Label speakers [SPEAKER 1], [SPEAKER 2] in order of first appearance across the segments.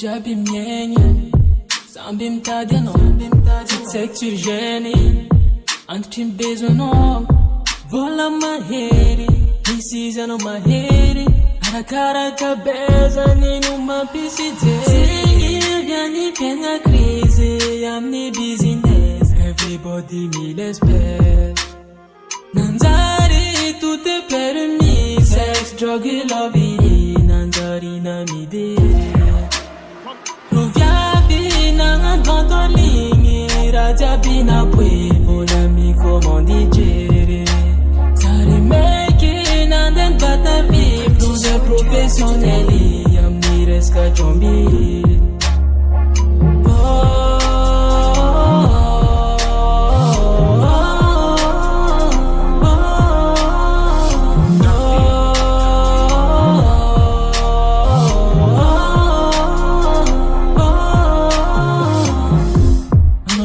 [SPEAKER 1] Jabi mienye Sambim tadiano Titsek tu geni Antrim bezono Vola maheri Nisizano maheri Arakara kabeza Ninu pisite Singil yani piena crise Amni business Everybody me l'espère Nanzari tout est permis Sex, drug et lobby Nanzari na midi Raja bina pui, bona mi commandi gere. Sari making and then bata vi, plus de professionnels, amni resca jombi.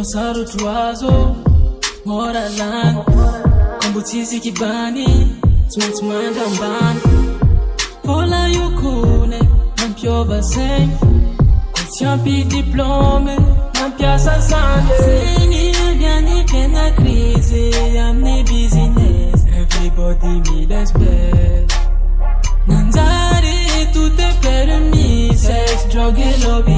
[SPEAKER 1] Saru tuazo, mora lan, kombutizi kibani, smatsmanda mbani. Pola yukune, nampiova sem, consciampi diplome, nampiasa sangue. Seni vieni piena crisi, amni business, everybody me l'espère. Nanzari, tout est permis, sex, drug et lobby.